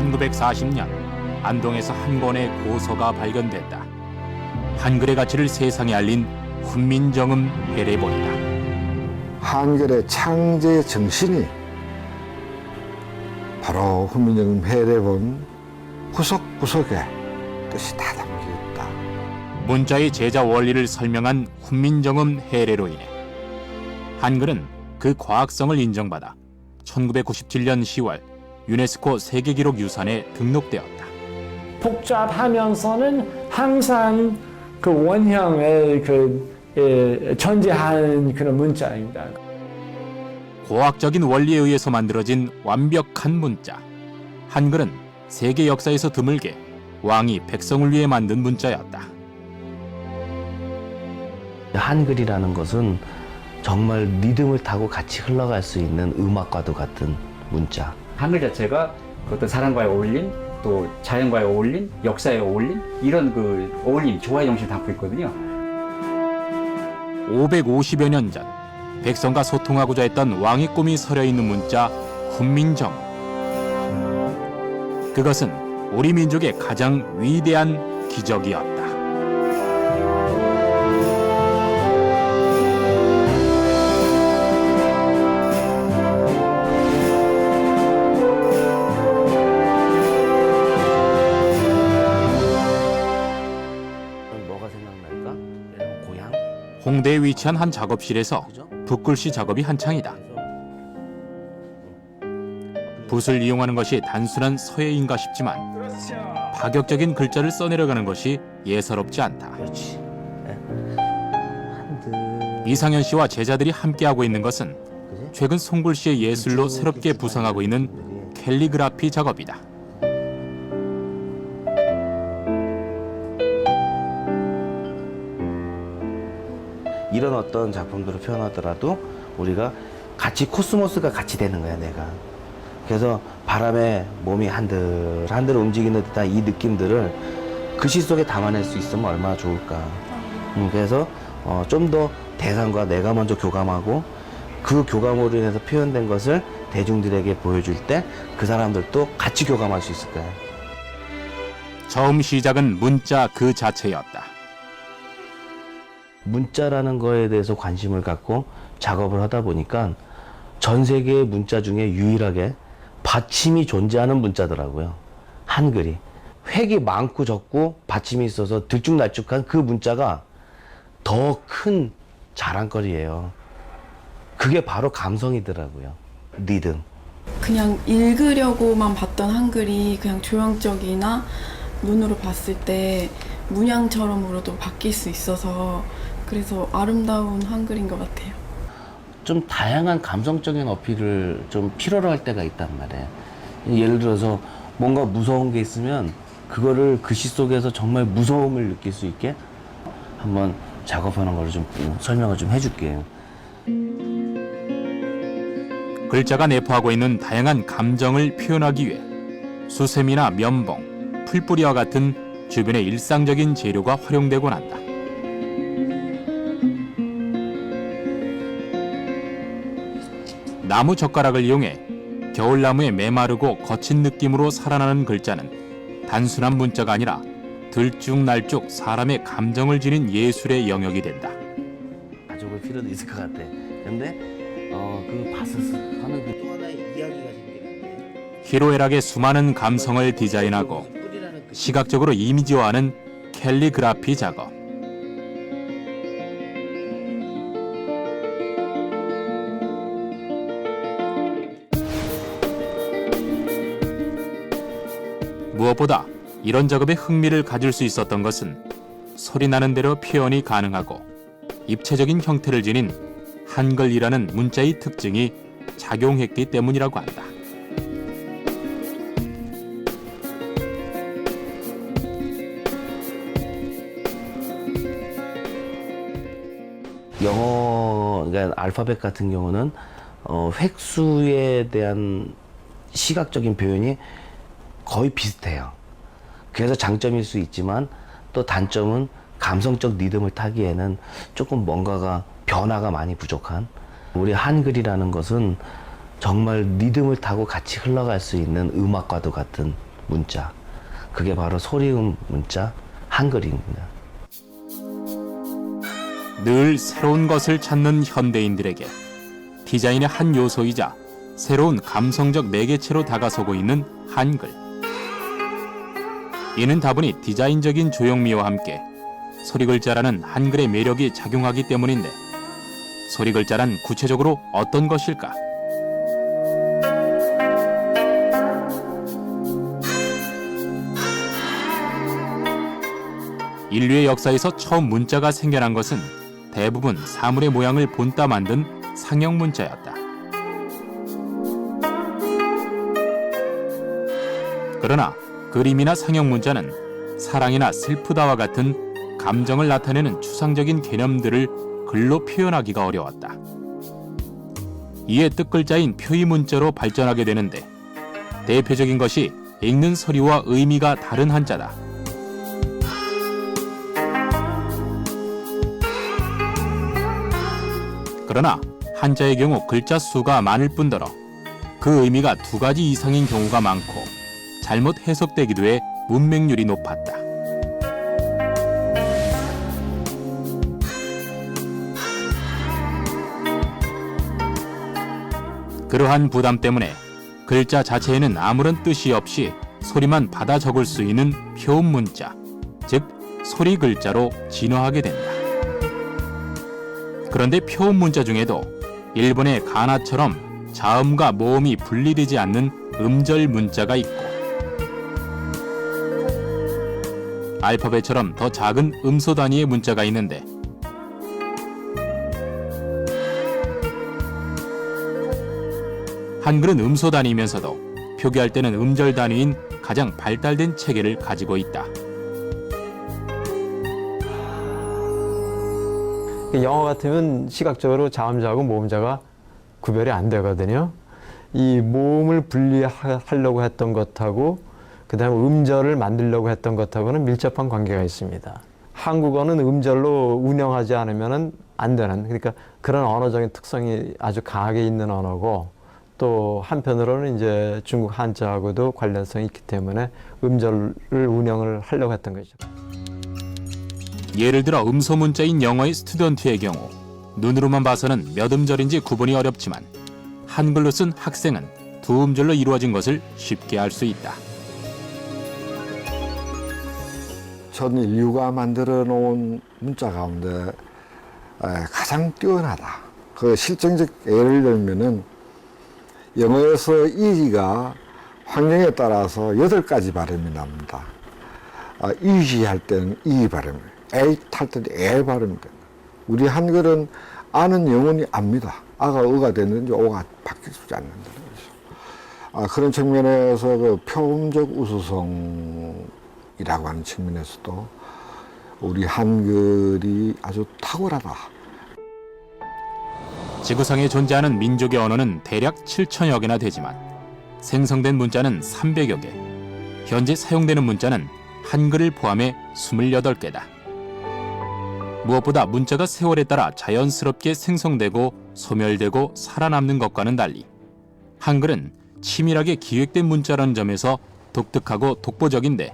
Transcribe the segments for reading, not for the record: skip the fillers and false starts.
1940년 안동에서 한 권의 고서가 발견됐다. 한글의 가치를 세상에 알린 훈민정음 해례본이다. 한글의 창제 정신이 바로 훈민정음 해례본 구석구석에 뜻이 다 담겨 있다. 문자의 제자 원리를 설명한 훈민정음 해례로 인해 한글은 그 과학성을 인정받아 1997년 10월 유네스코 세계기록 유산에 등록되었다. 복잡하면서는 항상 그 원형을 전제하는 그런 문자입니다. 고학적인 원리에 의해서 만들어진 완벽한 문자. 한글은 세계 역사에서 드물게 왕이 백성을 위해 만든 문자였다. 한글이라는 것은 정말 리듬을 타고 같이 흘러갈 수 있는 음악과도 같은 문자. 한글 자체가 어떤 사람과의 어울림, 또 자연과의 어울림, 역사의 어울림, 이런 그 어울림, 조화의 정신을 담고 있거든요. 550여 년 전 백성과 소통하고자 했던 왕의 꿈이 서려 있는 문자 훈민정음. 그것은 우리 민족의 가장 위대한 기적이었다. 뭐가 생각날까? 고향? 홍대에 위치한 한 작업실에서 붓글씨 작업이 한창이다. 붓을 이용하는 것이 단순한 서예인가 싶지만 파격적인 글자를 써내려가는 것이 예사롭지 않다. 그렇지. 한들. 이상현 씨와 제자들이 함께하고 있는 것은 그지? 최근 송글씨의 예술로 새롭게 부상하고 있는 캘리그라피 작업이다. 이런 어떤 작품들을 표현하더라도 우리가 같이 코스모스가 같이 되는 거야, 내가. 그래서 바람에 몸이 한들 움직이는 듯한 이 느낌들을 글씨 속에 담아낼 수 있으면 얼마나 좋을까. 그래서 좀 더 대상과 내가 먼저 교감하고 그 교감으로 인해서 표현된 것을 대중들에게 보여줄 때 그 사람들도 같이 교감할 수 있을 거야. 처음 시작은 문자 그 자체였다. 문자라는 거에 대해서 관심을 갖고 작업을 하다 보니까 전 세계의 문자 중에 유일하게 받침이 존재하는 문자더라고요. 한글이. 획이 많고 적고 받침이 있어서 들쭉날쭉한 그 문자가 더 큰 자랑거리예요. 그게 바로 감성이더라고요. 리듬. 그냥 읽으려고만 봤던 한글이 그냥 조형적이나 눈으로 봤을 때 문양처럼으로도 바뀔 수 있어서 그래서 아름다운 한글인 것 같아요. 좀 다양한 감성적인 어필을 좀 필요로 할 때가 있단 말이에요. 예를 들어서 뭔가 무서운 게 있으면 그거를 글씨 속에서 정말 무서움을 느낄 수 있게 한번 작업하는 걸 좀 설명을 좀 해줄게요. 글자가 내포하고 있는 다양한 감정을 표현하기 위해 수세미나 면봉, 풀뿌리와 같은 주변의 일상적인 재료가 활용되곤 한다. 나무 젓가락을 이용해 겨울나무의 메마르고 거친 느낌으로 살아나는 글자는 단순한 문자가 아니라 들쭉날쭉 사람의 감정을 지닌 예술의 영역이 된다. 가져볼 필요도 있을 것 같아. 근데 그 밭을 하는 그 또 하나의 이야기가 생기는데 희로애락의 수많은 감성을 디자인하고 시각적으로 이미지화하는 캘리그라피 작업. 무엇보다 이런 작업에 흥미를 가질 수 있었던 것은 소리나는 대로 표현이 가능하고 입체적인 형태를 지닌 한글이라는 문자의 특징이 작용했기 때문이라고 한다. 영어, 그러니까 알파벳 같은 경우는 획수에 대한 시각적인 표현이 거의 비슷해요. 그래서 장점일 수 있지만 또 단점은 감성적 리듬을 타기에는 조금 뭔가가 변화가 많이 부족한, 우리 한글이라는 것은 정말 리듬을 타고 같이 흘러갈 수 있는 음악과도 같은 문자. 그게 바로 소리음 문자 한글입니다. 늘 새로운 것을 찾는 현대인들에게 디자인의 한 요소이자 새로운 감성적 매개체로 다가서고 있는 한글. 이는 다분히 디자인적인 조형미와 함께 소리글자라는 한글의 매력이 작용하기 때문인데, 소리글자란 구체적으로 어떤 것일까? 인류의 역사에서 처음 문자가 생겨난 것은 대부분 사물의 모양을 본따 만든 상형 문자였다. 그러나 그림이나 상형 문자는 사랑이나 슬프다와 같은 감정을 나타내는 추상적인 개념들을 글로 표현하기가 어려웠다. 이에 뜻글자인 표의 문자로 발전하게 되는데, 대표적인 것이 읽는 소리와 의미가 다른 한자다. 그러나 한자의 경우 글자 수가 많을 뿐더러 그 의미가 2가지 이상인 경우가 많고 잘못 해석되기도 해 문맹률이 높았다. 그러한 부담 때문에 글자 자체에는 아무런 뜻이 없이 소리만 받아 적을 수 있는 표음 문자, 즉 소리 글자로 진화하게 된다. 그런데 표음 문자 중에도 일본의 가나처럼 자음과 모음이 분리되지 않는 음절 문자가 있고, 알파벳처럼 더 작은 음소 단위의 문자가 있는데, 한글은 음소 단위이면서도 표기할 때는 음절 단위인 가장 발달된 체계를 가지고 있다. 영어 같으면 시각적으로 자음자하고 모음자가 구별이 안 되거든요. 이 모음을 분리하려고 했던 것하고 그다음에 음절을 만들려고 했던 것하고는 밀접한 관계가 있습니다. 한국어는 음절로 운영하지 않으면 안 되는, 그러니까 그런 언어적인 특성이 아주 강하게 있는 언어고, 또 한편으로는 이제 중국 한자하고도 관련성이 있기 때문에 음절을 운영을 하려고 했던 거죠. 예를 들어 음소 문자인 영어의 스튜던트의 경우 눈으로만 봐서는 몇 음절인지 구분이 어렵지만 한글로 쓴 학생은 2음절로 이루어진 것을 쉽게 알 수 있다. 전 인류가 만들어 놓은 문자 가운데 가장 뛰어나다. 그 실증적 예를 들면은 영어에서 이가 환경에 따라서 8가지 발음이 납니다. 유지할 때는 이 발음이에요. 에 탈 때는 에 발음이 됩니다. 우리 한글은 아는 영혼이 압니다. 아가 어가 됐는지 오가 바뀌지 않는다는 거죠. 그런 측면에서 그 표음적 우수성이라고 하는 측면에서도 우리 한글이 아주 탁월하다. 지구상에 존재하는 민족의 언어는 대략 7천여 개나 되지만 생성된 문자는 300여 개, 현재 사용되는 문자는 한글을 포함해 28개다. 무엇보다 문자가 세월에 따라 자연스럽게 생성되고 소멸되고 살아남는 것과는 달리 한글은 치밀하게 기획된 문자라는 점에서 독특하고 독보적인데,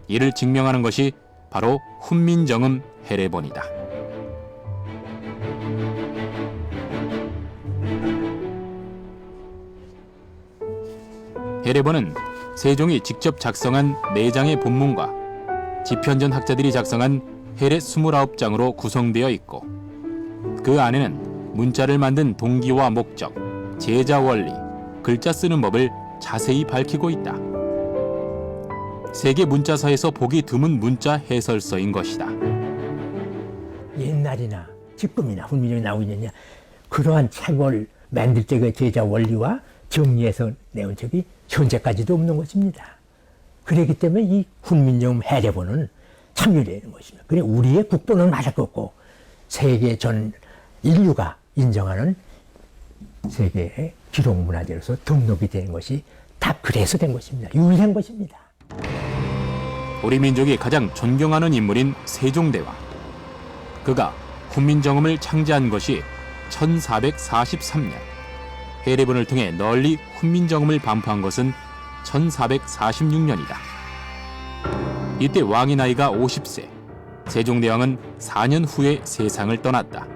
이를 증명하는 것이 바로 훈민정음 해례본이다. 해례본은 세종이 직접 작성한 4장의 본문과 지편전 학자들이 작성한 해례 29장으로 구성되어 있고, 그 안에는 문자를 만든 동기와 목적, 제자 원리, 글자 쓰는 법을 자세히 밝히고 있다. 세계 문자사에서 보기 드문 문자 해설서인 것이다. 옛날이나 지금이나 훈민정음이 나오고 있느냐, 그러한 책을 만들 때 그 제자 원리와 정리해서 내온 책이 현재까지도 없는 것입니다. 그렇기 때문에 이 훈민정음 해례본은 참여되는 것입니다. 그래 우리의 국본은 맞을 것 없고 세계 전 인류가 인정하는 세계의 기록문화재로서 등록이 되는 것이 다 그래서 된 것입니다. 유일한 것입니다. 우리 민족이 가장 존경하는 인물인 세종대왕. 그가 훈민정음을 창제한 것이 1443년. 해례본을 통해 널리 훈민정음을 반포한 것은 1446년이다. 이때 왕의 나이가 50세, 세종대왕은 4년 후에 세상을 떠났다.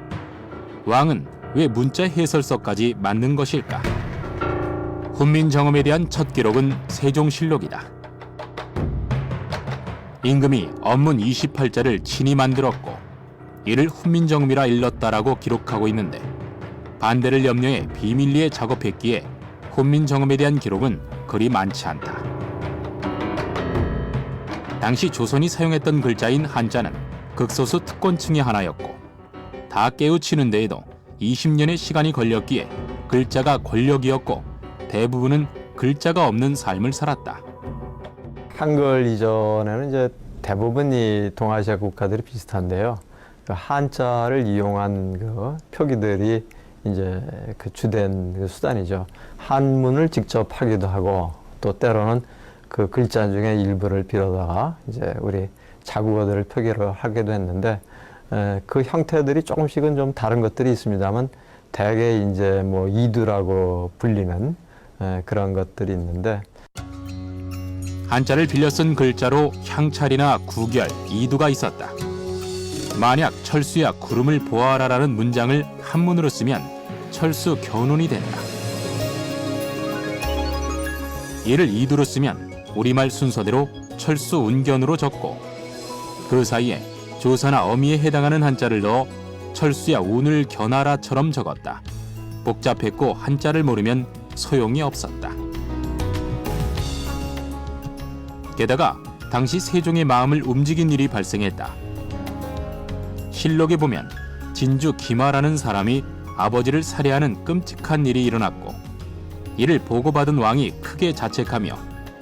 왕은 왜 문자 해설서까지 만든 것일까? 훈민정음에 대한 첫 기록은 세종실록이다. 임금이 언문 28자를 친히 만들었고 이를 훈민정음이라 일렀다라고 기록하고 있는데 반대를 염려해 비밀리에 작업했기에 훈민정음에 대한 기록은 그리 많지 않다. 당시 조선이 사용했던 글자인 한자는 극소수 특권층의 하나였고 다 깨우치는 데에도 20년의 시간이 걸렸기에 글자가 권력이었고 대부분은 글자가 없는 삶을 살았다. 한글 이전에는 이제 대부분이 동아시아 국가들이 비슷한데요. 그 한자를 이용한 그 표기들이 이제 그 주된 그 수단이죠. 한문을 직접 하기도 하고 또 때로는 그 글자 중에 일부를 빌어다가 이제 우리 자국어들을 표기를 하기도 했는데 그 형태들이 조금씩은 좀 다른 것들이 있습니다만 대개 이제 뭐 이두라고 불리는 그런 것들이 있는데 한자를 빌려 쓴 글자로 향찰이나 구결, 이두가 있었다. 만약 철수야 구름을 보아라라는 문장을 한문으로 쓰면 철수 견운이 된다. 이를 이두로 쓰면 우리말 순서대로 철수 운견으로 적고 그 사이에 조사나 어미에 해당하는 한자를 넣어 철수야 운을 견하라처럼 적었다. 복잡했고 한자를 모르면 소용이 없었다. 게다가 당시 세종의 마음을 움직인 일이 발생했다. 실록에 보면 진주 기마라는 사람이 아버지를 살해하는 끔찍한 일이 일어났고 이를 보고받은 왕이 크게 자책하며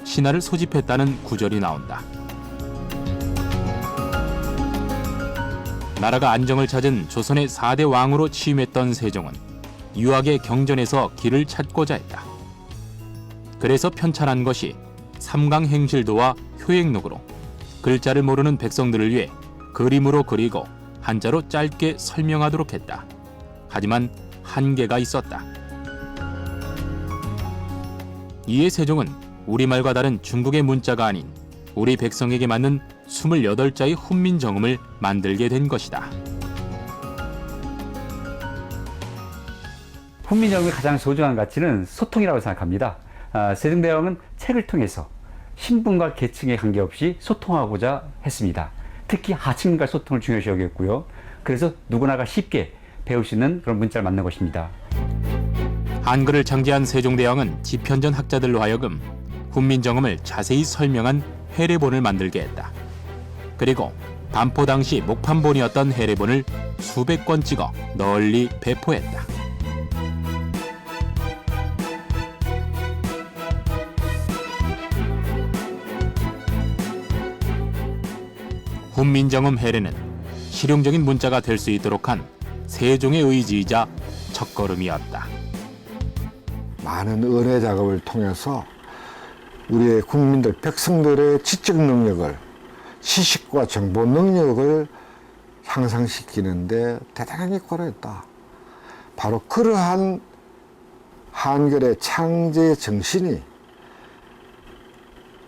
신하를 소집했다는 구절이 나온다. 나라가 안정을 찾은 조선의 4대 왕으로 취임했던 세종은 유학의 경전에서 길을 찾고자 했다. 그래서 편찬한 것이 삼강행실도와 효행록으로 글자를 모르는 백성들을 위해 그림으로 그리고 한자로 짧게 설명하도록 했다. 하지만 한계가 있었다. 이에 세종은 우리말과 다른 중국의 문자가 아닌 우리 백성에게 맞는 28자의 훈민정음을 만들게 된 것이다. 훈민정음의 가장 소중한 가치는 소통이라고 생각합니다. 세종대왕은 책을 통해서 신분과 계층에 관계없이 소통하고자 했습니다. 특히 하층과 소통을 중요시 여겼고요. 그래서 누구나가 쉽게 배울 수 있는 그런 문자를 만든 것입니다. 한글을 창제한 세종대왕은 지편전 학자들로 하여금 훈민정음을 자세히 설명한 해례본을 만들게 했다. 그리고 반포 당시 목판본이었던 해례본을 수백 권 찍어 널리 배포했다. 훈민정음 해례는 실용적인 문자가 될 수 있도록 한 세종의 의지이자 첫걸음이었다. 많은 은혜 작업을 통해서 우리의 국민들, 백성들의 지적 능력을, 지식과 정보 능력을 향상시키는데 대단히 고려했다. 바로 그러한 한글의 창제 정신이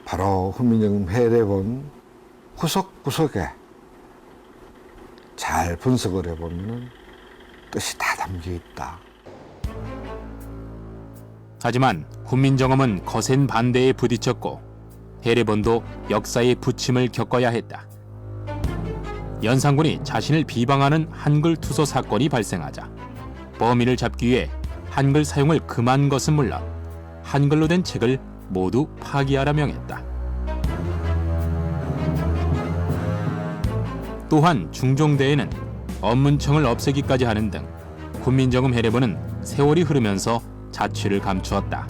바로 훈민정음 해례본 구석구석에 잘 분석을 해보면 뜻이 다 담겨 있다. 하지만 훈민정음은 거센 반대에 부딪혔고 해례본도 역사의 부침을 겪어야 했다. 연산군이 자신을 비방하는 한글 투소 사건이 발생하자 범인을 잡기 위해 한글 사용을 금한 것은 물론 한글로 된 책을 모두 파기하라 명했다. 또한 중종대에는 언문청을 없애기까지 하는 등 훈민정음 해례본은 세월이 흐르면서 자취를 감추었다.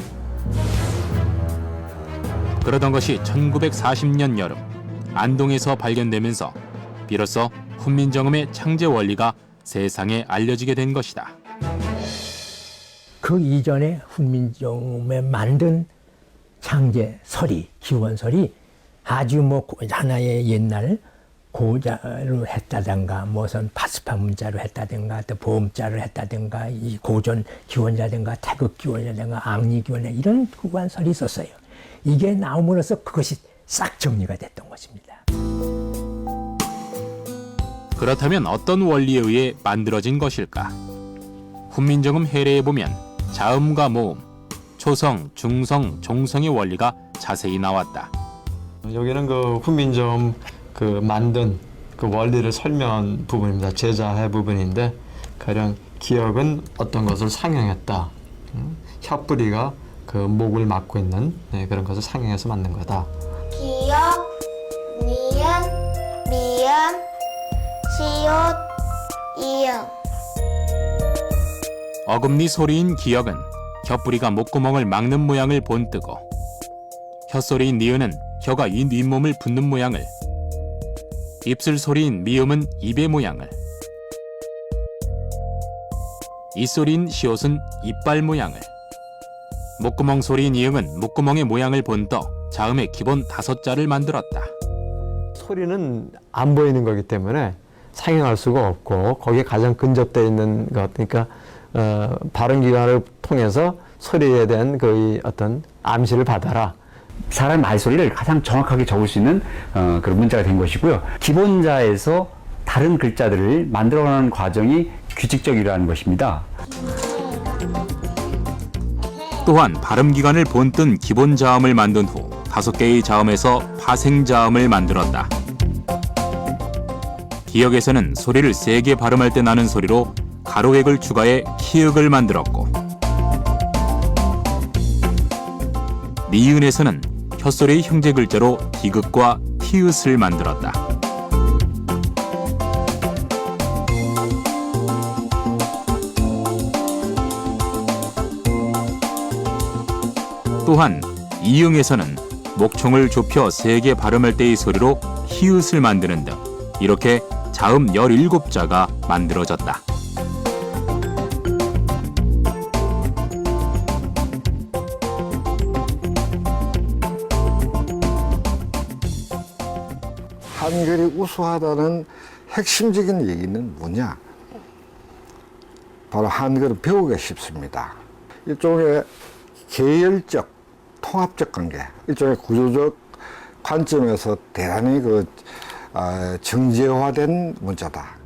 그러던 것이 1940년 여름 안동에서 발견되면서 비로소 훈민정음의 창제 원리가 세상에 알려지게 된 것이다. 그 이전에 훈민정음에 만든 창제 서리, 기원설이 아주 뭐 하나의 옛날 고자로 했다든가 무슨 파스파 문자로 했다든가 또 보험자로 했다든가 이 고전 기원자든가 태극 기원자든가 앙리 기원자 이런 구관설이 있었어요. 이게 나옴으로써 그것이 싹 정리가 됐던 것입니다. 그렇다면 어떤 원리에 의해 만들어진 것일까? 훈민정음 해례에 보면 자음과 모음, 초성, 중성, 종성의 원리가 자세히 나왔다. 여기는 그 훈민정음 그 만든 그 원리를 설명한 부분입니다. 제자해 부분인데 가령 기역은 어떤 것을 상형했다. 혀뿌리가 그 목을 막고 있는 그런 것을 상형해서 만든 거다. 기역, 니은, 미음, 시옷, 이응. 어금니 소리인 기역은 혀뿌리가 목구멍을 막는 모양을 본뜨고, 혀소리인 니은은 혀가 이 윗몸을 붙는 모양을, 입술 소리인 미음은 입의 모양을, 이소리인 시옷은 이빨 모양을, 목구멍 소리인 이응은 목구멍의 모양을 본떠 자음의 기본 5자를 만들었다. 소리는 안 보이는 거기 때문에 상형할 수가 없고 거기에 가장 근접되어 있는 것, 그러니까 발음기관을 통해서 소리에 대한 그 어떤 암시를 받아라. 사람 말소리를 가장 정확하게 적을 수 있는 그런 문자가 된 것이고요. 기본자에서 다른 글자들을 만들어가는 과정이 규칙적이라는 것입니다. 또한 발음기관을 본뜬 기본 자음을 만든 후 5개의 자음에서 파생 자음을 만들었다. 기역에서는 소리를 3개 발음할 때 나는 소리로 가로획을 추가해 키읔을 만들었고, 니은에서는 혀소리의 형제 글자로 디귿과 티읕을 만들었다. 또한 이응에서는 목총을 좁혀 3개 발음할 때의 소리로 히읗을 만드는 등 이렇게 자음 17자가 만들어졌다. 한글이 우수하다는 핵심적인 얘기는 뭐냐? 바로 한글은 배우기가 쉽습니다. 일종의 계열적, 통합적 관계, 일종의 구조적 관점에서 대단히 정제화된 문자다.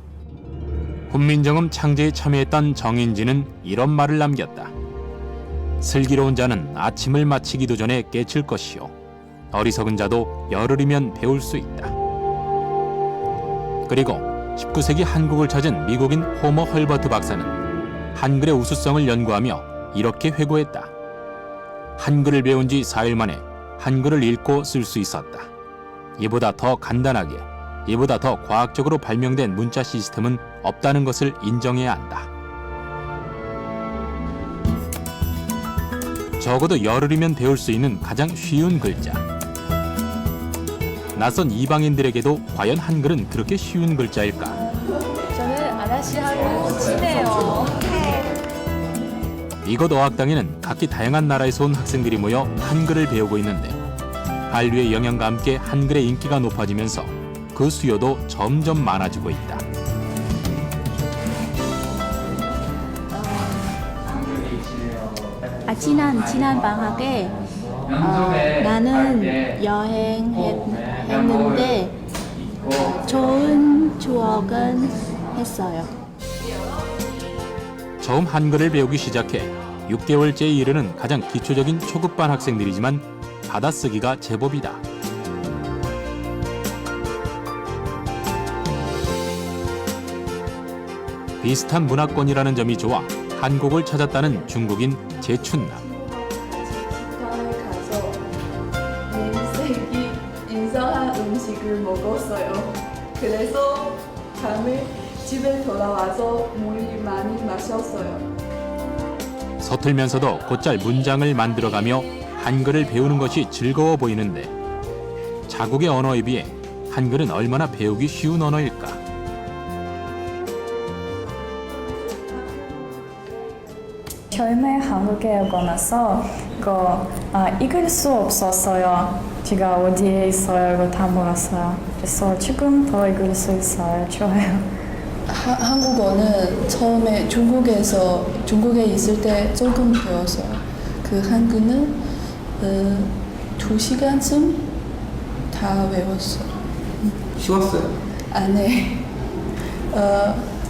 훈민정음 창제에 참여했던 정인지는 이런 말을 남겼다. 슬기로운 자는 아침을 마치기도 전에 깨칠 것이요, 어리석은 자도 열흘이면 배울 수 있다. 그리고 19세기 한국을 찾은 미국인 호머 헐버트 박사는 한글의 우수성을 연구하며 이렇게 회고했다. 한글을 배운 지 4일 만에 한글을 읽고 쓸 수 있었다. 이보다 더 간단하게, 이보다 더 과학적으로 발명된 문자 시스템은 없다는 것을 인정해야 한다. 적어도 열흘이면 배울 수 있는 가장 쉬운 글자. 낯선 이방인들에게도 과연 한글은 그렇게 쉬운 글자일까? 저는 아나씨하고 친해요. 이곳 어학당에는 각기 다양한 나라에서 온 학생들이 모여 한글을 배우고 있는데, 한류의 영향과 함께 한글의 인기가 높아지면서 그 수요도 점점 많아지고 있다. 지난 방학에 나는 여행했는데 좋은 추억은 했어요. 처음 한글을 배우기 시작해 6개월째에 이르는 가장 기초적인 초급반 학생들이지만 받아쓰기가 제법이다. 비슷한 문화권이라는 점이 좋아 한국을 찾았다는 중국인 제춘남. 가서 냄새기 인상한 음식을 먹었어요. 그래서 밤에 집에 돌아와서 물이 많이 마셨어요. 서툴면서도 곧잘 문장을 만들어가며 한글을 배우는 것이 즐거워 보이는데, 자국의 언어에 비해 한글은 얼마나 배우기 쉬운 언어일까? 처음에 한국에 오고 나서 읽을 수 없었어요. 제가 어디에 있어요? 이거 다 몰랐어요. 그래서 지금 더 읽을 수 있어요. 좋아요. 한국어는 처음에 중국에 있을 때 조금 배웠어요. 그 한글은 2시간쯤 다 외웠어요. 쉬웠어요? 네.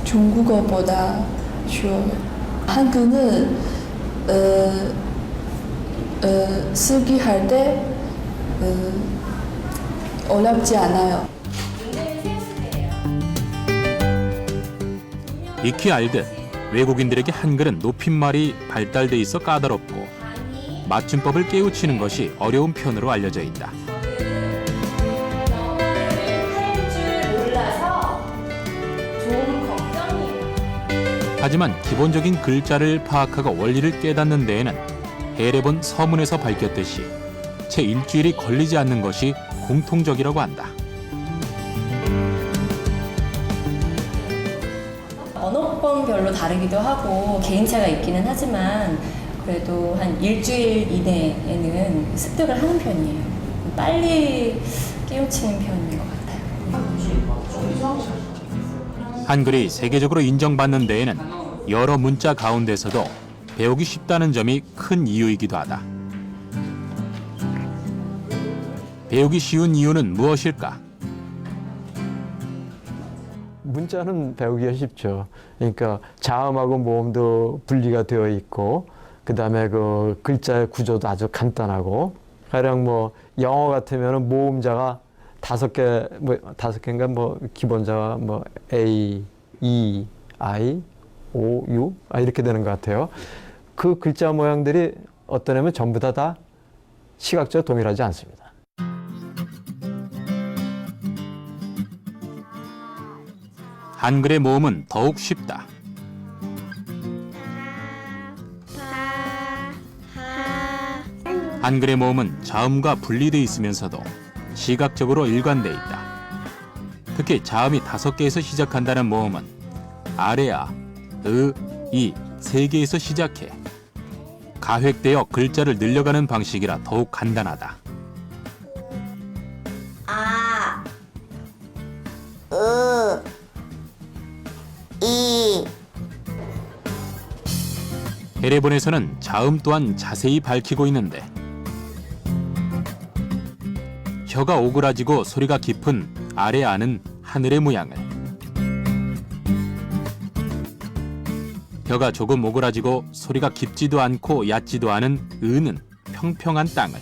중국어보다 쉬워요. 한글은 쓰기 할 때 어렵지 않아요. 익히 알듯 외국인들에게 한글은 높임말이 발달돼 있어 까다롭고 맞춤법을 깨우치는 것이 어려운 편으로 알려져 있다. 하지만 기본적인 글자를 파악하고 원리를 깨닫는 데에는 해례본 서문에서 밝혔듯이 채 일주일이 걸리지 않는 것이 공통적이라고 한다. 언어권별로 다르기도 하고 개인차가 있기는 하지만 그래도 한 일주일 이내에는 습득을 하는 편이에요. 빨리 깨우치는 편인 것 같아요. 한글이 세계적으로 인정받는 데에는 여러 문자 가운데서도 배우기 쉽다는 점이 큰 이유이기도 하다. 배우기 쉬운 이유는 무엇일까? 문자는 배우기가 쉽죠. 그러니까 자음하고 모음도 분리가 되어 있고, 그 다음에 그 글자의 구조도 아주 간단하고, 가령 뭐 영어 같으면은 모음자가 5개, 뭐 5개인가 뭐 기본자가 뭐 A, E, I, O, U 이렇게 되는 것 같아요. 그 글자 모양들이 어떤 애면 전부 다 시각적으로 동일하지 않습니다. 한글의 모음은 더욱 쉽다. 한글의 모음은 자음과 분리되어 있으면서도 시각적으로 일관돼 있다. 특히 자음이 5개에서 시작한다는 모음은 아래아, 이 3개에서 시작해 가획되어 글자를 늘려가는 방식이라 더욱 간단하다. 아, 으, 이. 해례본에서는 자음 또한 자세히 밝히고 있는데 혀가 오그라지고 소리가 깊은 아래아는 하늘의 모양을, 혀가 조금 오그라지고 소리가 깊지도 않고 얕지도 않은 으는 평평한 땅을,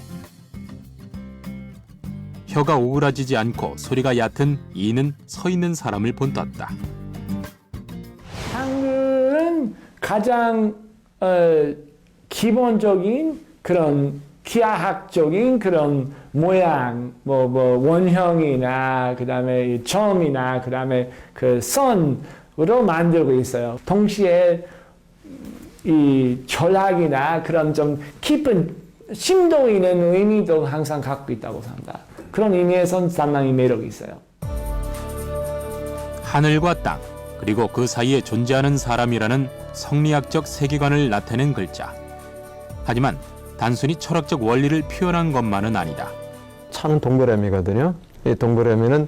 혀가 오그라지지 않고 소리가 얕은 이는 서 있는 사람을 본떴다. 한글은 가장 기본적인 그런 기하학적인 그런 모양, 원형이나 그다음에 점이나 그다음에 그 선으로 만들고 있어요. 동시에 이 철학이나 그런 좀 깊은 심도 있는 의미도 항상 갖고 있다고 생각합니다. 그런 의미에선 상당히 매력이 있어요. 하늘과 땅, 그리고 그 사이에 존재하는 사람이라는 성리학적 세계관을 나타낸 글자. 하지만 단순히 철학적 원리를 표현한 것만은 아니다. 차는 동그라미거든요. 이 동그라미는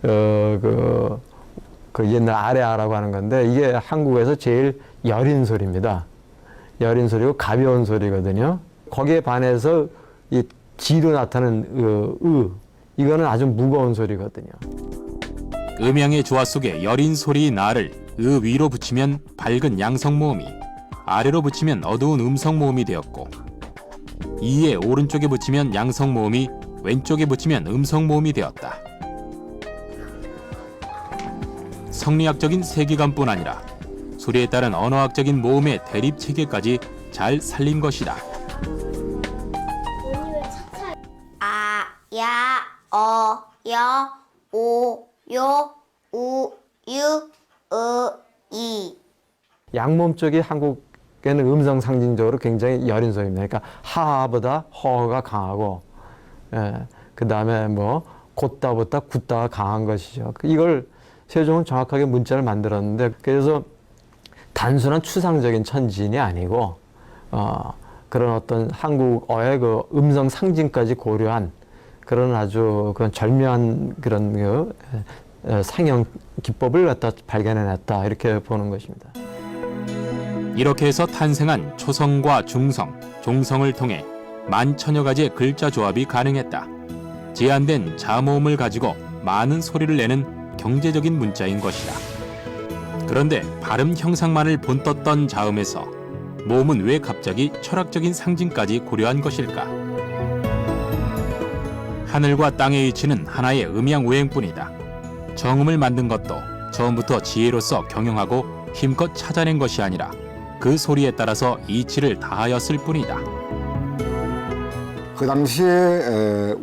그 옛날 아래아라고 하는 건데, 이게 한국에서 제일 여린 소리입니다. 여린 소리고 가벼운 소리거든요. 거기에 반해서 이 지로 나타나는 이거는 아주 무거운 소리거든요. 음양의 조화 속에 여린 소리의 나를 위로 붙이면 밝은 양성 모음이, 아래로 붙이면 어두운 음성 모음이 되었고, 이의 오른쪽에 붙이면 양성 모음이, 왼쪽에 붙이면 음성 모음이 되었다. 성리학적인 세계관뿐 아니라 소리에 따른 언어학적인 모음의 대립 체계까지 잘 살린 것이다. 아, 야, 어, 여, 오, 요, 우, 유, 이. 양몸 쪽이 한국에는 음성 상징적으로 굉장히 여린 소리입니다. 그러니까 하보다 허가 강하고, 그 다음에 뭐 곧다보다 굳다가 강한 것이죠. 이걸 세종은 정확하게 문자를 만들었는데, 그래서 단순한 추상적인 천진이 아니고 그런 어떤 한국어의 그 음성 상징까지 고려한 그런 아주 그런 절묘한 그런 상형 기법을 갖다 발견해냈다, 이렇게 보는 것입니다. 이렇게 해서 탄생한 초성과 중성, 종성을 통해 만천여 가지의 글자 조합이 가능했다. 제한된 자모음을 가지고 많은 소리를 내는 경제적인 문자인 것이다. 그런데 발음 형상만을 본떴던 자음에서 모음은 왜 갑자기 철학적인 상징까지 고려한 것일까? 하늘과 땅의 위치는 하나의 음양 오행뿐이다. 정음을 만든 것도 처음부터 지혜로서 경영하고 힘껏 찾아낸 것이 아니라 그 소리에 따라서 이치를 다하였을 뿐이다. 그 당시에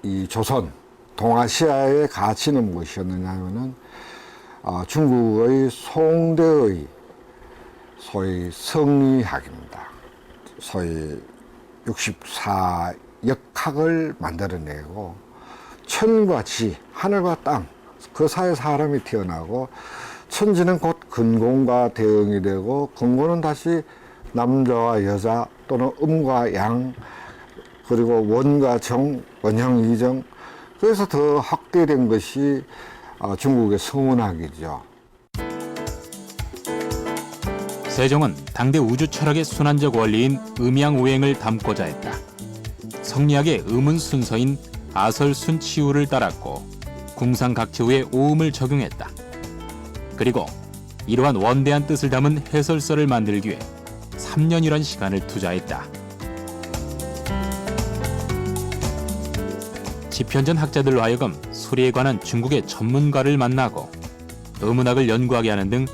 이 조선, 동아시아의 가치는 무엇이었느냐 하면은 중국의 송대의 소위 성리학입니다. 소위 64역학을 만들어내고 천과 지, 하늘과 땅, 그 사이에 사람이 태어나고 천지는 곧 근공과 대응이 되고 근공은 다시 남자와 여자 또는 음과 양 그리고 원과 정, 원형, 이정 그래서 더 확대된 것이 중국의 성운학이죠. 세종은 당대 우주 철학의 순환적 원리인 음양오행을 담고자 했다. 성리학의 음운 순서인 아설순치우를 따랐고 궁상각체우의 오음을 적용했다. 그리고 이러한 원대한 뜻을 담은 해설서를 만들기 위해 3년이란 시간을 투자했다. 지편전 학자들로 하여금 소리에 관한 중국의 전문가를 만나고 음운학을 연구하게 하는 등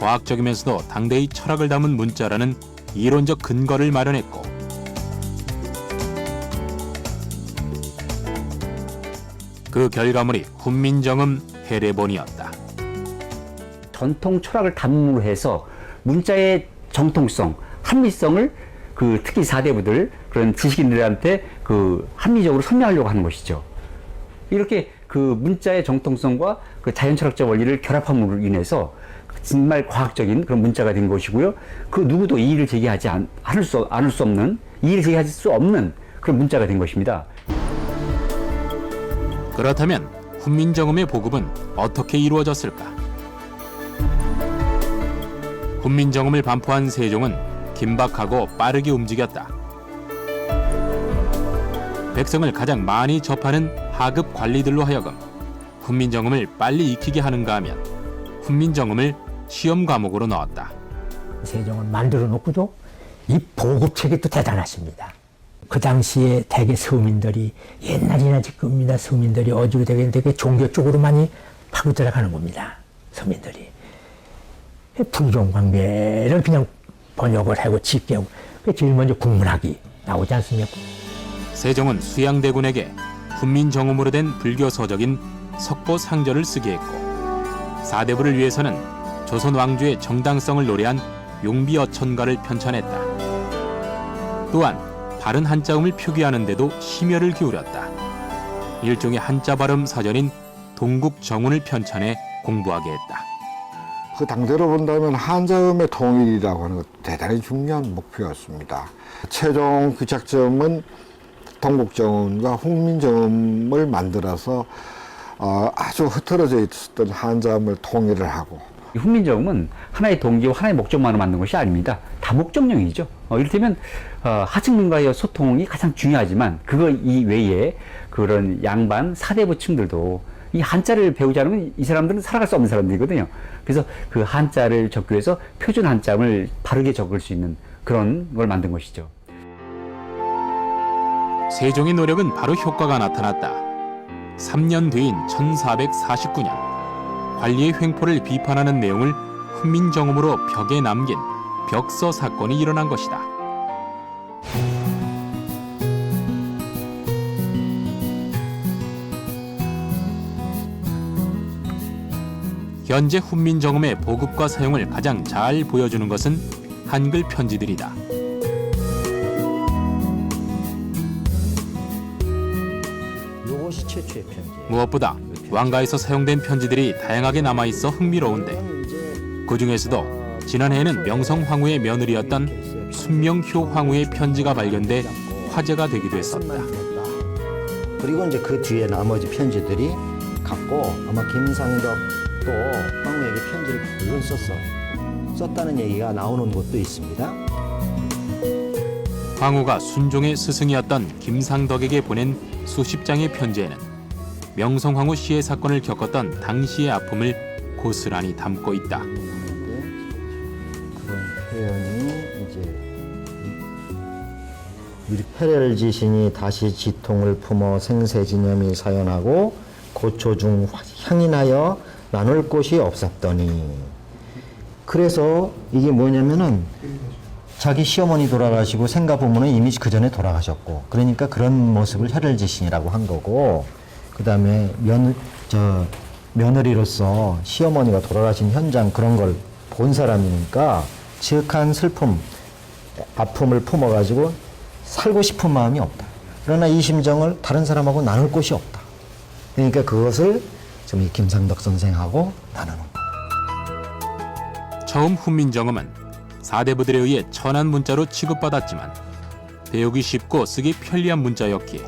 과학적이면서도 당대의 철학을 담은 문자라는 이론적 근거를 마련했고 그 결과물이 훈민정음 해례본이었다. 전통 철학을 담음으로 해서 문자의 정통성, 합리성을 특히 사대부들 그런 지식인들한테 합리적으로 설명하려고 하는 것이죠. 이렇게 문자의 정통성과 자연철학적 원리를 결합함으로 인해서 정말 과학적인 그런 문자가 된 것이고요. 그 누구도 이의를 제기하지 않을 수 없는, 이의를 제기할 수 없는 그런 문자가 된 것입니다. 그렇다면 훈민정음의 보급은 어떻게 이루어졌을까? 훈민정음을 반포한 세종은 긴박하고 빠르게 움직였다. 백성을 가장 많이 접하는 하급 관리들로 하여금 훈민정음을 빨리 익히게 하는가 하면 훈민정음을 시험 과목으로 넣었다. 세종을 만들어 놓고도 이 보급책이 또 대단하십니다. 그 당시에 대개 서민들이 옛날이나 지금이나 서민들이 어지로 되게 종교 쪽으로 많이 파고 들어가는 겁니다. 서민들이. 풍종관계를 그냥 번역을 하고 짚게 하고 제일 먼저 국문학이 나오지 않습니까? 세종은 수양대군에게 훈민정음으로 된 불교 서적인 석보상절을 쓰게 했고 사대부를 위해서는 조선 왕조의 정당성을 노래한 용비어천가를 편찬했다. 또한 바른 한자음을 표기하는 데도 심혈을 기울였다. 일종의 한자 발음 사전인 동국정운을 편찬해 공부하게 했다. 그 당대로 본다면 한자음의 통일이라고 하는 것도 대단히 중요한 목표였습니다. 최종 귀착점은 동국정음과 훈민정음을 만들어서 아주 흩어져 있었던 한자음을 통일을 하고 훈민정음은 하나의 동기와 하나의 목적만으로 만든 것이 아닙니다. 다목적령이죠. 이를테면 하층민과의 소통이 가장 중요하지만 그거 이외에 그런 양반 사대부층들도 이 한자를 배우지 않으면 이 사람들은 살아갈 수 없는 사람들이거든요. 그래서 그 한자를 적기 위해서 표준 한자음을 바르게 적을 수 있는 그런 걸 만든 것이죠. 세종의 노력은 바로 효과가 나타났다. 3년 뒤인 1449년 관리의 횡포를 비판하는 내용을 훈민정음으로 벽에 남긴 벽서 사건이 일어난 것이다. 현재 훈민정음의 보급과 사용을 가장 잘 보여주는 것은 한글 편지들이다. 이것이 최초의 편지예요. 무엇보다 왕가에서 사용된 편지들이 다양하게 남아있어 흥미로운데 그 중에서도 지난해에는 명성 황후의 며느리였던 순명효 황후의 편지가 발견돼 화제가 되기도 했었다. 그리고 이제 그 뒤에 나머지 편지들이 갖고 아마 김상덕도 황후에게 편지를 물론 썼다는 얘기가 나오는 곳도 있습니다. 황후가 순종의 스승이었던 김상덕에게 보낸 수십 장의 편지에는 명성황후 시해 사건을 겪었던 당시의 아픔을 고스란히 담고 있다. 그런 표현이 이제 밀페렐 지신이 다시 지통을 품어 생세지념이 사연하고 고초 중 향인하여 나눌 곳이 없었더니, 그래서 이게 뭐냐면은 자기 시어머니 돌아가시고 생가 부모는 이미 그 전에 돌아가셨고, 그러니까 그런 모습을 혈혈지신이라고 한 거고, 그 다음에 며느리로서 시어머니가 돌아가신 현장 그런 걸 본 사람이니까 지극한 슬픔, 아픔을 품어가지고 살고 싶은 마음이 없다. 그러나 이 심정을 다른 사람하고 나눌 곳이 없다. 그러니까 그것을 좀 이 김상덕 선생하고 나누는 거예요. 처음 훈민정음은 사대부들에 의해 천한 문자로 취급받았지만 배우기 쉽고 쓰기 편리한 문자였기에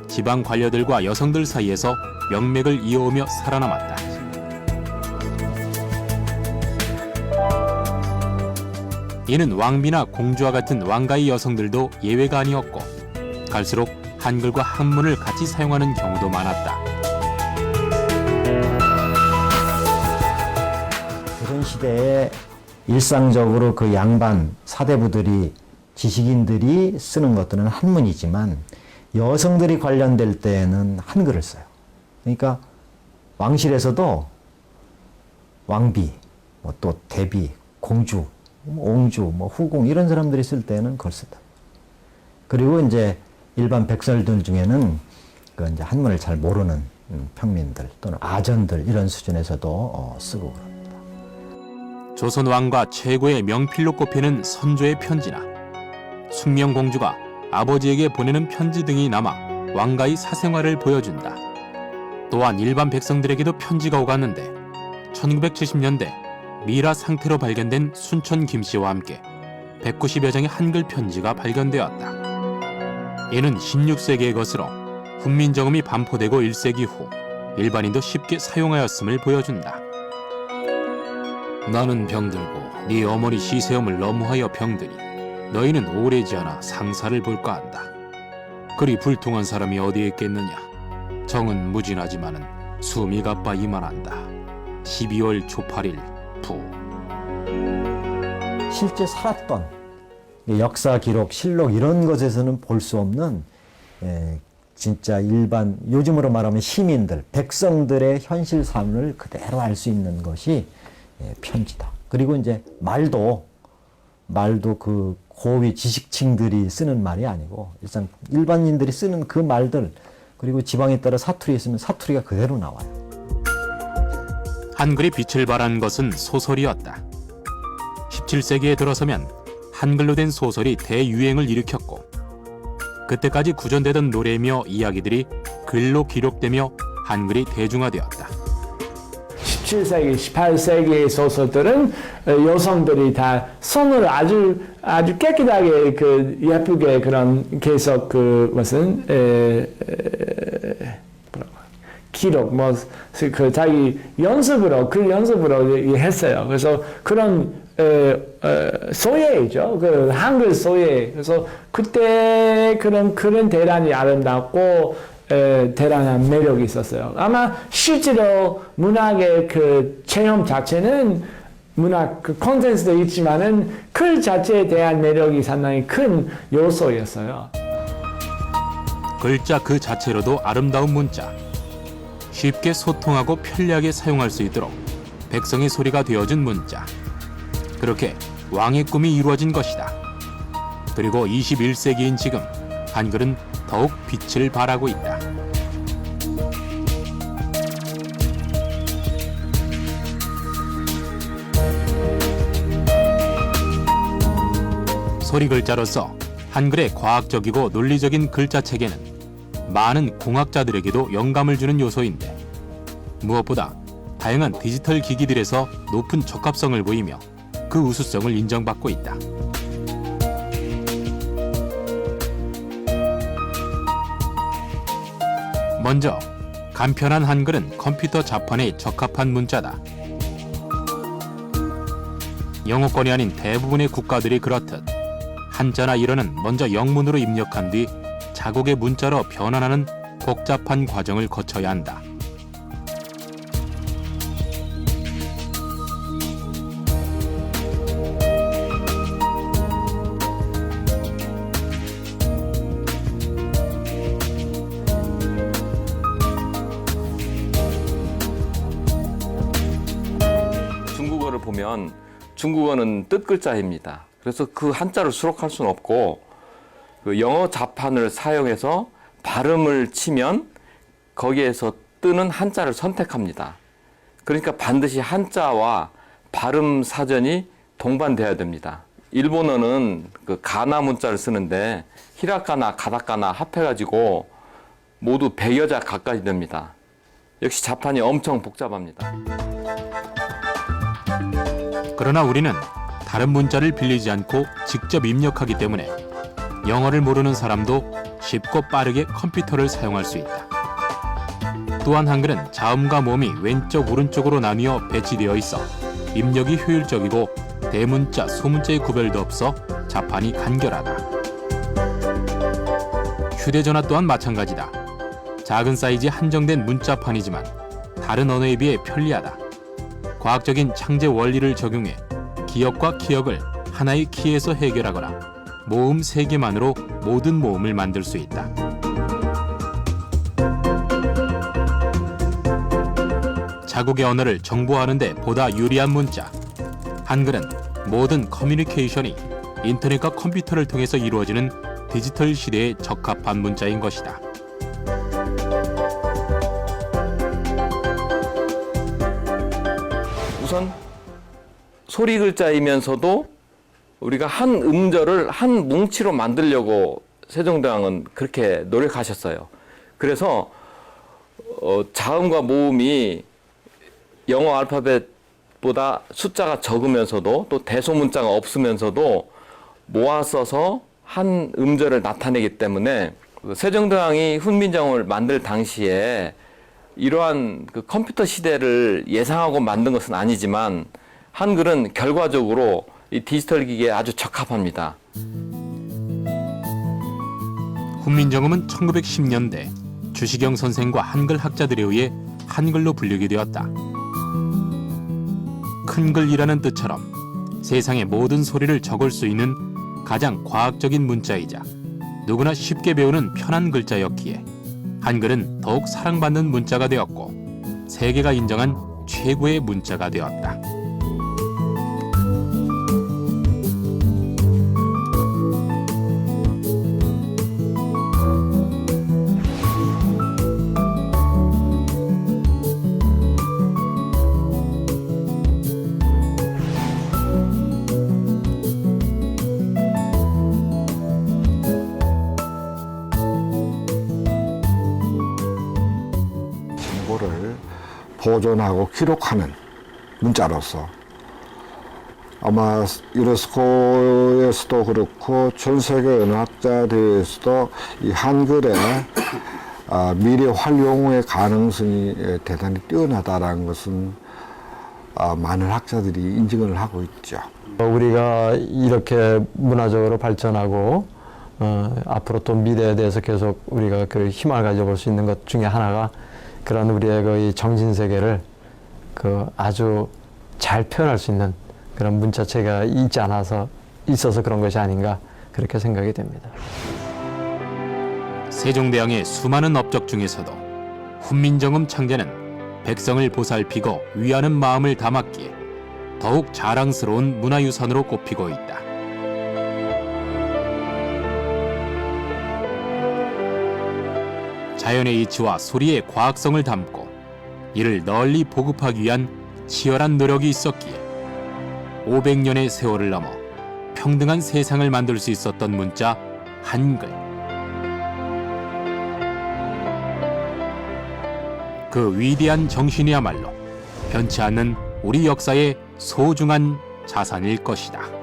지방 관료들과 여성들 사이에서 명맥을 이어오며 살아남았다. 이는 왕비나 공주와 같은 왕가의 여성들도 예외가 아니었고 갈수록 한글과 한문을 같이 사용하는 경우도 많았다. 그런 시대에 일상적으로 그 양반 사대부들이 지식인들이 쓰는 것들은 한문이지만 여성들이 관련될 때에는 한글을 써요. 그러니까 왕실에서도 왕비, 뭐 또 대비, 공주, 옹주, 후궁 이런 사람들이 쓸 때는 그걸 쓰다. 그리고 이제 일반 백설들 중에는 그 이제 한문을 잘 모르는 평민들 또는 아전들 이런 수준에서도 쓰고 그럽니다. 조선 왕과 최고의 명필로 꼽히는 선조의 편지나 숙명공주가 아버지에게 보내는 편지 등이 남아 왕가의 사생활을 보여준다. 또한 일반 백성들에게도 편지가 오갔는데 1970년대 미라 상태로 발견된 순천 김씨와 함께 190여 장의 한글 편지가 발견되었다. 이는 16세기의 것으로 훈민정음이 반포되고 1세기 후 일반인도 쉽게 사용하였음을 보여준다. 나는 병들고 네 어머니 시세엄을 너무하여 병드니 너희는 오래지 않아 상사를 볼까 한다. 그리 불통한 사람이 어디에 있겠느냐. 정은 무진하지만은 숨이 가빠 이만한다. 12월 초 8일 부. 실제 살았던 역사 기록, 실록 이런 것에서는 볼 수 없는 진짜 일반 요즘으로 말하면 시민들, 백성들의 현실 삶을 그대로 알 수 있는 것이 편지다. 그리고 이제 말도 그 고위 지식층들이 쓰는 말이 아니고 일단 일반인들이 쓰는 그 말들, 그리고 지방에 따라 사투리 있으면 사투리가 그대로 나와요. 한글이 빛을 발한 것은 소설이었다. 17세기에 들어서면 한글로 된 소설이 대유행을 일으켰고 그때까지 구전되던 노래며 이야기들이 글로 기록되며 한글이 대중화되었다. 17세기, 18세기의 소설들은 여성들이 다 손으로 아주 깨끗하게 예쁘게 그런 계속 기록, 자기 연습으로, 글 연습으로 했어요. 그래서 그런, 소예죠. 한글 소예. 그래서 그때 그런 대단히 아름답고, 대단한 매력이 있었어요. 아마 실제로 문학의 체험 자체는 문학 콘텐츠도 있지만은 글 자체에 대한 매력이 상당히 큰 요소였어요. 글자 그 자체로도 아름다운 문자. 쉽게 소통하고 편리하게 사용할 수 있도록 백성의 소리가 되어준 문자. 그렇게 왕의 꿈이 이루어진 것이다. 그리고 21세기인 지금 한글은 더욱 빛을 발하고 있다. 소리 글자로서 한글의 과학적이고 논리적인 글자 체계는 많은 공학자들에게도 영감을 주는 요소인데 무엇보다 다양한 디지털 기기들에서 높은 적합성을 보이며 그 우수성을 인정받고 있다. 먼저 간편한 한글은 컴퓨터 자판에 적합한 문자다. 영어권이 아닌 대부분의 국가들이 그렇듯 한자나 일어는 먼저 영문으로 입력한 뒤 자국의 문자로 변환하는 복잡한 과정을 거쳐야 한다. 중국어를 보면 중국어는 뜻글자입니다. 그래서 그 한자를 수록할 수는 없고 그 영어 자판을 사용해서 발음을 치면 거기에서 뜨는 한자를 선택합니다. 그러니까 반드시 한자와 발음 사전이 동반돼야 됩니다. 일본어는 그 가나 문자를 쓰는데 히라카나, 가다카나 합해가지고 모두 100여 자 가까이 됩니다. 역시 자판이 엄청 복잡합니다. 그러나 우리는 다른 문자를 빌리지 않고 직접 입력하기 때문에 영어를 모르는 사람도 쉽고 빠르게 컴퓨터를 사용할 수 있다. 또한 한글은 자음과 모음이 왼쪽 오른쪽으로 나뉘어 배치되어 있어 입력이 효율적이고 대문자, 소문자의 구별도 없어 자판이 간결하다. 휴대전화 또한 마찬가지다. 작은 사이즈 한정된 문자판이지만 다른 언어에 비해 편리하다. 과학적인 창제 원리를 적용해 기억과 기억을 하나의 키에서 해결하거나 모음 3개만으로 모든 모음을 만들 수 있다. 자국의 언어를 정보하는 데 보다 유리한 문자. 한글은 모든 커뮤니케이션이 인터넷과 컴퓨터를 통해서 이루어지는 디지털 시대에 적합한 문자인 것이다. 우선 소리 글자이면서도 우리가 한 음절을 한 뭉치로 만들려고 세종대왕은 그렇게 노력하셨어요. 그래서 자음과 모음이 영어 알파벳보다 숫자가 적으면서도 또 대소문자가 없으면서도 모아 써서 한 음절을 나타내기 때문에 세종대왕이 훈민정음을 만들 당시에 이러한 그 컴퓨터 시대를 예상하고 만든 것은 아니지만 한글은 결과적으로 이 디지털 기기에 아주 적합합니다. 훈민정음은 1910년대 주시경 선생과 한글 학자들에 의해 한글로 불리게 되었다. 큰 글이라는 뜻처럼 세상의 모든 소리를 적을 수 있는 가장 과학적인 문자이자 누구나 쉽게 배우는 편한 글자였기에 한글은 더욱 사랑받는 문자가 되었고 세계가 인정한 최고의 문자가 되었다. 정보를 보존하고 기록하는 문자로서 아마 유네스코에서도 그렇고 전 세계 언어학자 대회에서도 이 한글의 미래 활용의 가능성이 대단히 뛰어나다라는 것은 많은 학자들이 인정을 하고 있죠. 우리가 이렇게 문화적으로 발전하고 앞으로 또 미래에 대해서 계속 우리가 그 희망을 가져볼 수 있는 것 중에 하나가 그런 우리의 그 정신 세계를 그 아주 잘 표현할 수 있는 그런 문자체가 있어서 그런 것이 아닌가 그렇게 생각이 됩니다. 세종대왕의 수많은 업적 중에서도 훈민정음 창제는 백성을 보살피고 위하는 마음을 담았기에 더욱 자랑스러운 문화유산으로 꼽히고 있다. 자연의 이치와 소리의 과학성을 담고 이를 널리 보급하기 위한 치열한 노력이 있었기에 500년의 세월을 넘어 평등한 세상을 만들 수 있었던 문자 한글. 그 위대한 정신이야말로 변치 않는 우리 역사의 소중한 자산일 것이다.